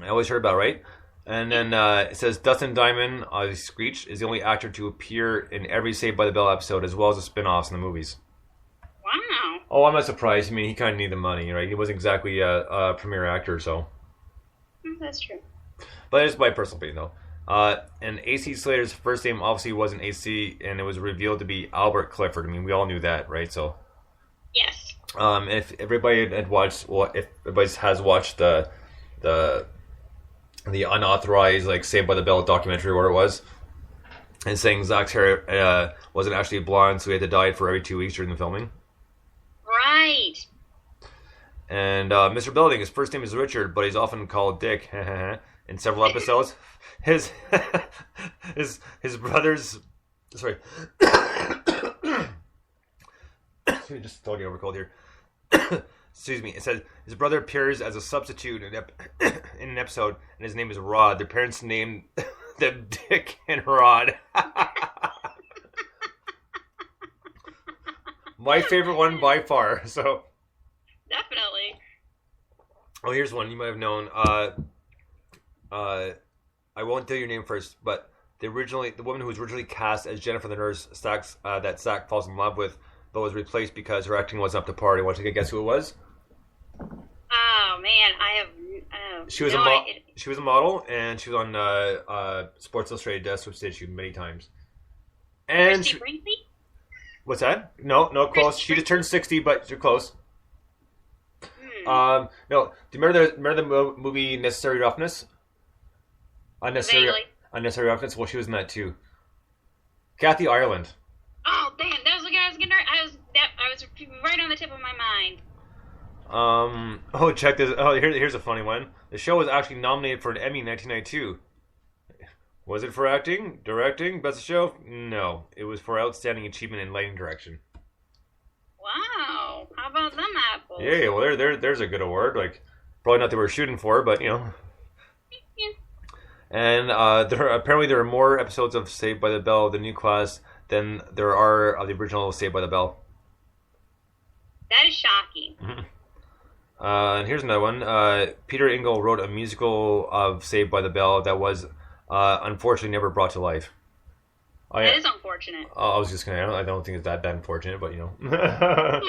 I always heard about it, right? And then it says Dustin Diamond, Screech, is the only actor to appear in every Saved by the Bell episode, as well as the spin-offs in the movies. Wow. Oh, I'm not surprised. I mean, he kind of needed the money, right? He wasn't exactly a premier actor, so. That's true. But it's my personal opinion, though. And AC Slater's first name obviously wasn't AC, and it was revealed to be Albert Clifford. I mean, we all knew that, right? So. Yes. If everybody had watched, well, if everybody has watched the unauthorized, like, Saved by the Bell documentary, where it was, and saying Zach's hair wasn't actually blonde, so he had to dye it for every 2 weeks during the filming. Right. And Mr. Belding, his first name is Richard, but he's often called Dick in several episodes. His brother's sorry. Just talking over cold here. Excuse me. It says his brother appears as a substitute in an episode, and his name is Rod. Their parents named them Dick and Rod. My favorite one by far. So definitely. Oh, here's one you might have known. I won't tell your name first, but the woman who was originally cast as Jennifer the nurse, that Zach falls in love with, but was replaced because her acting wasn't up to par. Want to guess who it was? Oh man, I have. She was she was a model, and she was on Sports Illustrated Desk with Stitch many times. And Christy Brinkley? What's that? No, close. She just turned 60, but you're close. No, do you remember the movie Necessary Roughness? Unnecessary Roughness. Well, she was in that too. Kathy Ireland. Oh damn, that was the guy I was getting. I was right on the tip of my mind. Oh, check this. Oh, here's a funny one. The show was actually nominated for an Emmy in 1992. Was it for acting, directing, best of show? No, it was for outstanding achievement in lighting direction. Wow, how about them apples? Yeah, well, there's a good award. Like, probably not that we're shooting for, but you know. Yeah. And apparently there are more episodes of Saved by the Bell, the new class, than there are of the original Saved by the Bell. That is shocking. Mm-hmm. And here's another one. Peter Ingle wrote a musical of Saved by the Bell that was unfortunately never brought to life. That is unfortunate. I was just gonna. I don't think it's that unfortunate, but you know.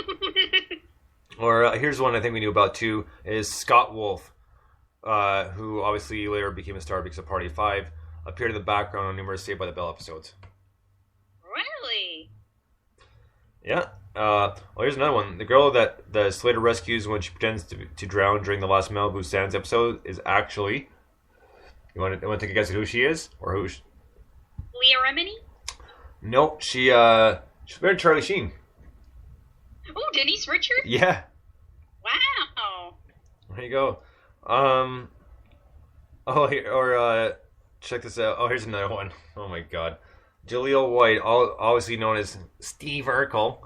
Or here's one I think we knew about too. Is Scott Wolf, who obviously later became a star because of Party 5, appeared in the background on numerous Saved by the Bell episodes. Really? Yeah. Well, here's another one. The girl that the Slater rescues when she pretends to drown during the last Malibu Sands episode is actually. You want to take a guess at who she is, or who? Leah Remini? Nope. She's married Charlie Sheen. Oh, Denise Richards? Yeah. Wow. There you go. Check this out. Oh, here's another one. Oh my God. Jaleel White, obviously known as Steve Urkel,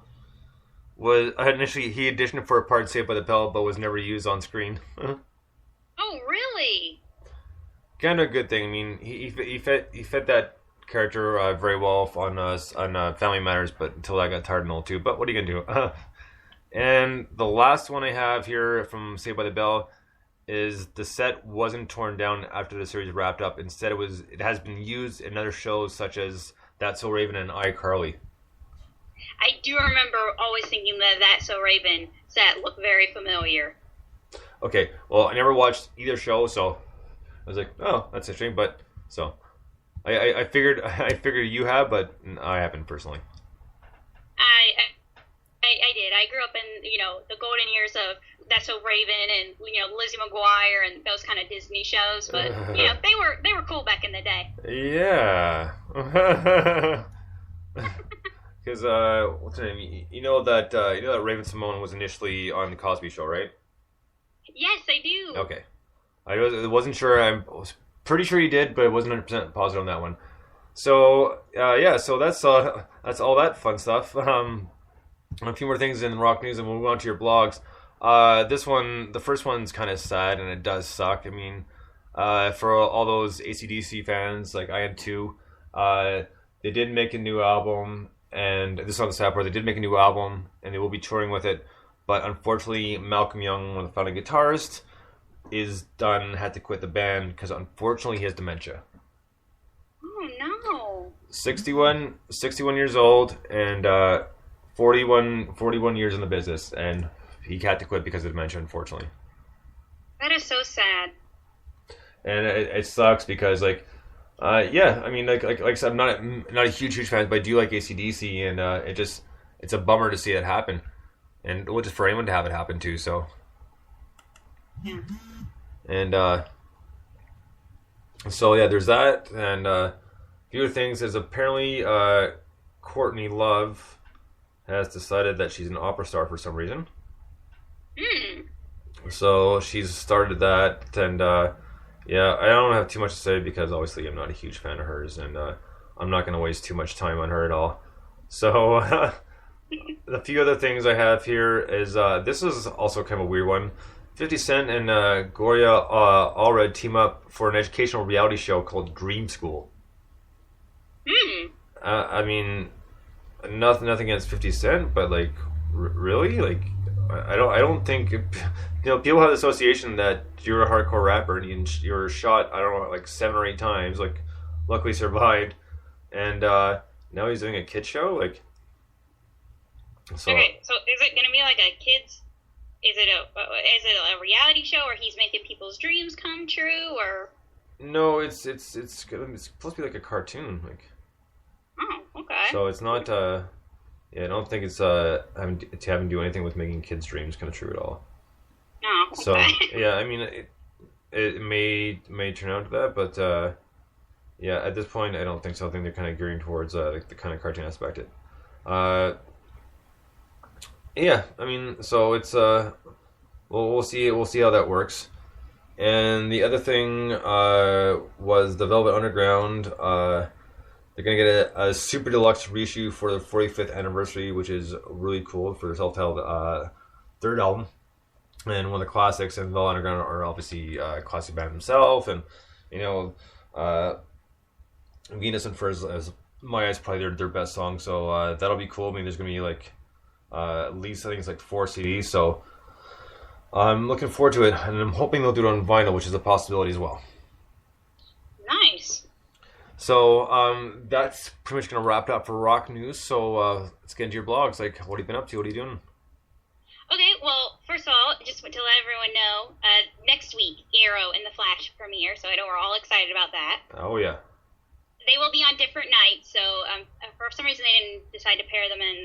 was initially he auditioned for a part Saved by the Bell, but was never used on screen. Oh, really? Kind of a good thing. I mean, he fit that character very well on Family Matters, but until that got tired and old too. But what are you gonna do? And the last one I have here from Saved by the Bell is the set wasn't torn down after the series wrapped up. Instead, it has been used in other shows such as That's So Raven and iCarly. I do remember always thinking that So Raven set looked very familiar. Okay, well, I never watched either show, so I was like, oh, that's interesting. But so I figured you have, but I haven't personally. I did. I grew up in the golden years of That's So Raven and Lizzie McGuire and those kind of Disney shows, but they were cool back in the day. Yeah. Because what's her name? You know that Raven Simone was initially on the Cosby Show, right? Yes, I do. Okay, I wasn't sure. I was pretty sure you did, but I wasn't 100% positive on that one. So so that's all that fun stuff. A few more things in rock news, and we'll move on to your blogs. The first one's kind of sad, and it does suck. I mean, for all those AC/DC fans, like I am too, they did make a new album, and this is on the sad part. They did make a new album, and they will be touring with it. But unfortunately, Malcolm Young, one of the founding guitarists, is done, had to quit the band because unfortunately he has dementia. Oh no. 61 years old and 41 years in the business, and he had to quit because of dementia, unfortunately. That is so sad. And it sucks because like I mean like I said, I'm not a huge fan, but I do like AC/DC, and it's a bummer to see it happen, and well, just for anyone to have it happen too. So Yeah. and so yeah, there's that, and a few other things is apparently Courtney Love has decided that she's an opera star for some reason. So she's started that, and yeah, I don't have too much to say because obviously I'm not a huge fan of hers, and I'm not going to waste too much time on her at all. So the few other things I have here is this is also kind of a weird one. 50 Cent and Gloria Allred team up for an educational reality show called Dream School. I mean, nothing against 50 Cent, but like, really, like, I don't think people have the association that you're a hardcore rapper and you're shot, I don't know, like 7 or 8 times, like, luckily survived, and now he's doing a kid show, like. So, okay, so is it gonna be like a kids? Is it a reality show, or he's making people's dreams come true, or? No, it's supposed to be like a cartoon, like. Oh, okay. So it's not. Yeah, I don't think it's having to do anything with making kids' dreams come true at all. Oh, okay. So yeah, I mean, it may turn out to that, but yeah, at this point, I don't think so. I think they're kind of gearing towards like the kind of cartoon aspect. Yeah, I mean, so it's we'll see how that works. And the other thing was the Velvet Underground. They're gonna get a super deluxe reissue for the 45th anniversary, which is really cool for their self-titled third album, and one of the classics. And Velvet Underground are obviously a classic band themselves, and you know, Venus and Furs is my eyes probably their best song. So that'll be cool. I mean, there's gonna be like at least I think it's like 4 CDs. So I'm looking forward to it, and I'm hoping they'll do it on vinyl, which is a possibility as well. Nice. So that's pretty much going to wrap it up for rock news. So let's get into your blogs. Like, what have you been up to? What are you doing? Okay, well, first of all, just to let everyone know, next week, Arrow and the Flash premiere, so I know we're all excited about that. Oh, yeah. They will be on different nights, so for some reason they didn't decide to pair them in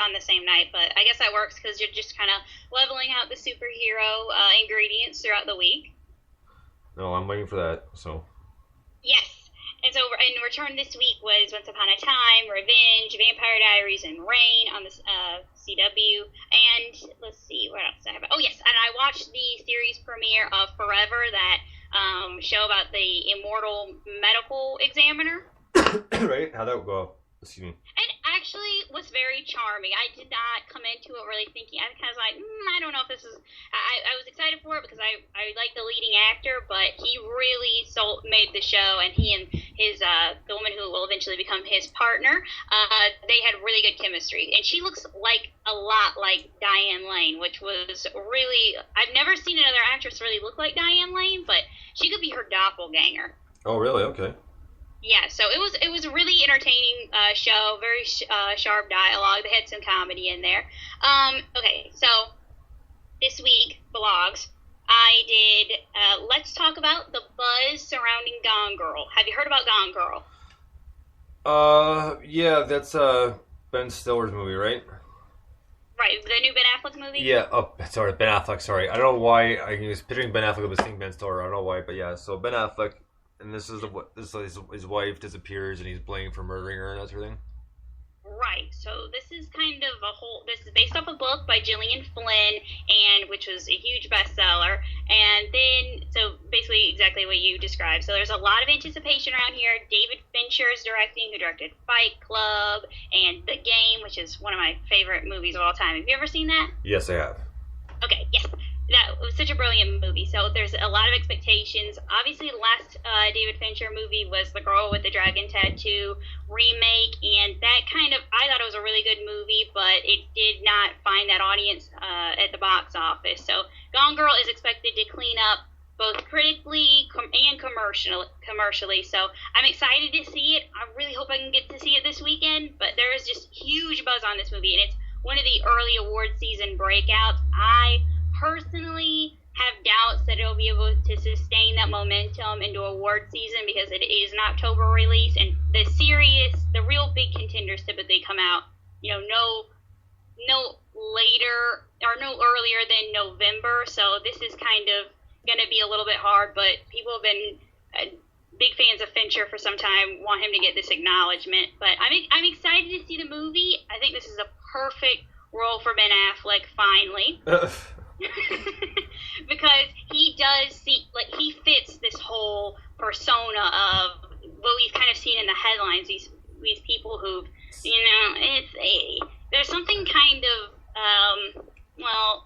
on the same night, but I guess that works because you're just kind of leveling out the superhero ingredients throughout the week. No, I'm waiting for that, so. Yes. And so in return this week was Once Upon a Time, Revenge, Vampire Diaries, and Rain on the CW. And let's see, what else did I have? Oh, yes, and I watched the series premiere of Forever, that show about the immortal medical examiner. Right? How'd that go? Excuse me. It actually was very charming. I did not come into it really thinking. I was like, I don't know if this is. I was excited for it because I like the leading actor, but he really made the show, and he and his the woman who will eventually become his partner, they had really good chemistry, and she looks like a lot like Diane Lane, which was really. I've never seen another actress really look like Diane Lane, but she could be her doppelganger. Oh, really? Okay. Yeah, so it was a really entertaining show, very sharp dialogue. They had some comedy in there. Okay, so this week, blogs, I did Let's Talk About the Buzz Surrounding Gone Girl. Have you heard about Gone Girl? Yeah, that's Ben Stiller's movie, right? Right, the new Ben Affleck movie? Yeah, oh, sorry, Ben Affleck, sorry. I don't know why, I was picturing Ben Affleck, I was thinking Ben Stiller, I don't know why, but yeah, so Ben Affleck. And this is his wife disappears, and he's blamed for murdering her and that sort of thing. Right. So this is kind of this is based off a book by Gillian Flynn, and which was a huge bestseller. And then, so basically exactly what you described. So there's a lot of anticipation around here. David Fincher is directing, who directed Fight Club and The Game, which is one of my favorite movies of all time. Have you ever seen that? Yes, I have. Okay, yes. That was such a brilliant movie. So there's a lot of expectations. Obviously, the last David Fincher movie was The Girl with the Dragon Tattoo remake, and that I thought it was a really good movie, but it did not find that audience at the box office. So Gone Girl is expected to clean up both critically and commercially. So I'm excited to see it. I really hope I can get to see it this weekend. But there is just huge buzz on this movie, and it's one of the early award season breakouts. I personally have doubts that it'll be able to sustain that momentum into award season because it is an October release, and the real big contenders typically come out, no later or no earlier than November. So this is kind of going to be a little bit hard, but people have been big fans of Fincher for some time, want him to get this acknowledgement. But I'm excited to see the movie. I think this is a perfect role for Ben Affleck finally. Because he fits this whole persona of what we've kind of seen in the headlines, these people who, there's something kind of, I don't know,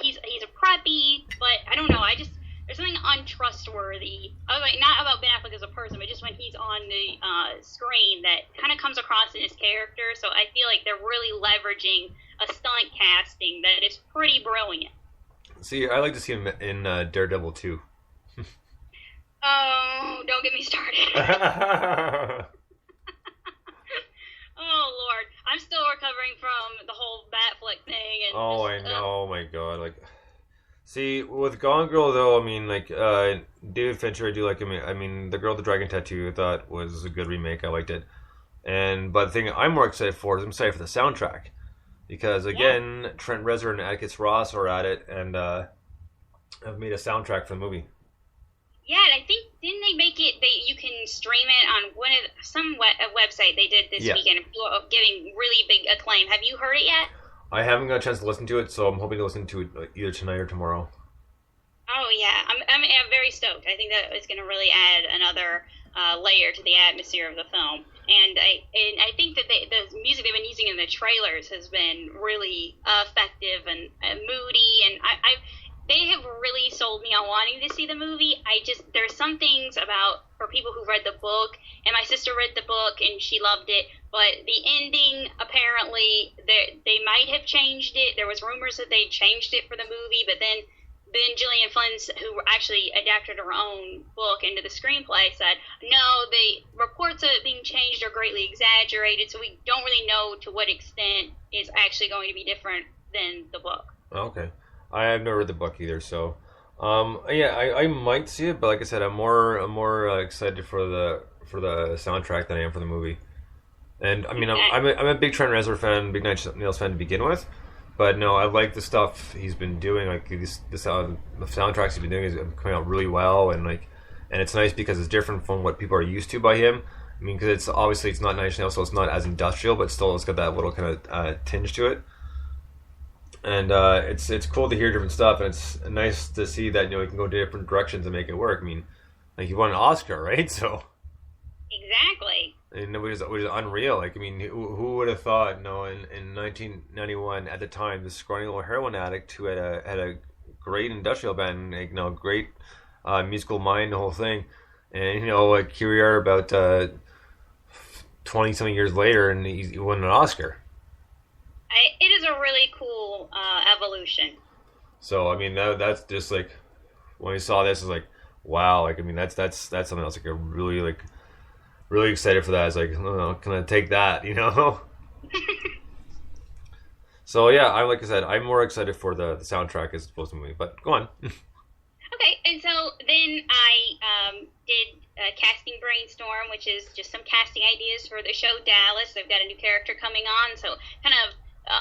he's a preppy, but I don't know, there's something untrustworthy, not about Ben Affleck as a person, but just when he's on the screen that kind of comes across in his character. So I feel like they're really leveraging a stunt casting that is pretty brilliant. See, I like to see him in Daredevil 2. Oh, don't get me started. Oh, Lord. I'm still recovering from the whole Batfleck thing. And I know. Oh, my God. See, with Gone Girl, though, David Fincher, I do like him. The Girl with the Dragon Tattoo, I thought was a good remake. I liked it. But the thing I'm more excited for is I'm excited for the soundtrack. Because, again, Trent Reznor and Atticus Ross are at it, and have made a soundtrack for the movie. Yeah, and I think, didn't they make it, you can stream it on some website they did this weekend, giving really big acclaim. Have you heard it yet? I haven't got a chance to listen to it, so I'm hoping to listen to it either tonight or tomorrow. Oh, yeah. I'm very stoked. I think that it's going to really add another layer to the atmosphere of the film. And I think that the music they've been using in the trailers has been really effective and moody, and they have really sold me on wanting to see the movie. There's some things about, for people who read the book, and my sister read the book and she loved it, but the ending, apparently, they might have changed it. There was rumors that they changed it for the movie, but then Gillian Flynn, who actually adapted her own book into the screenplay, said, no, the reports of it being changed are greatly exaggerated, so we don't really know to what extent it's actually going to be different than the book. Okay. I have never read the book either, so I might see it, but like I said, I'm more excited for the soundtrack than I am for the movie. And I'm a big Trent Reznor fan, big Nine Inch Nails fan to begin with. But no, I like the stuff he's been doing. Like the soundtracks he's been doing is coming out really well, and it's nice because it's different from what people are used to by him. Because it's not Nine Inch Nails, so it's not as industrial, but still it's got that little kind of tinge to it. And it's cool to hear different stuff, and it's nice to see that he can go different directions and make it work. He won an Oscar, right? So exactly. And it was unreal. Who would have thought? In 1991, at the time, this scrawny little heroin addict who had a great industrial band, great musical mind, the whole thing, and here we are about 20-something years later, and he won an Oscar. It is a really cool evolution. So that's just when we saw this, it's wow. That's something else. I really excited for that. It's can I take that? So yeah, like I said, I'm more excited for the soundtrack as opposed to the movie. But go on. Okay, and so then I did a casting brainstorm, which is just some casting ideas for the show Dallas. They've got a new character coming on, so kind of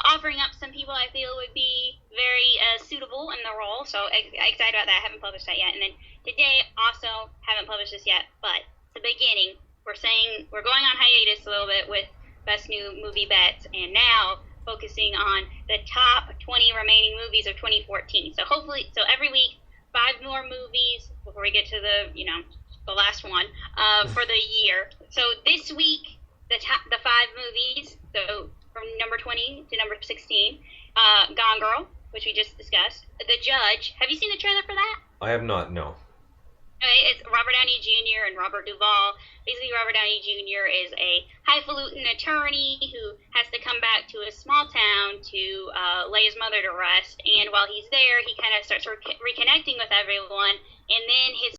offering up some people I feel would be very suitable in the role. So excited about that. I haven't published that yet. And then today, also haven't published this yet, but the beginning. We're saying we're going on hiatus a little bit with Best New Movie Bets, and now focusing on the top 20 remaining movies of 2014. So every week, 5 more movies before we get to the last one for the year. So this week, the 5 movies, so from number 20 to number 16, Gone Girl, which we just discussed. The Judge. Have you seen the trailer for that? I have not, no. Okay, it's Robert Downey Jr. and Robert Duvall. Basically, Robert Downey Jr. is a highfalutin attorney who has to come back to a small town to lay his mother to rest. And while he's there, he kind of starts reconnecting with everyone. And then his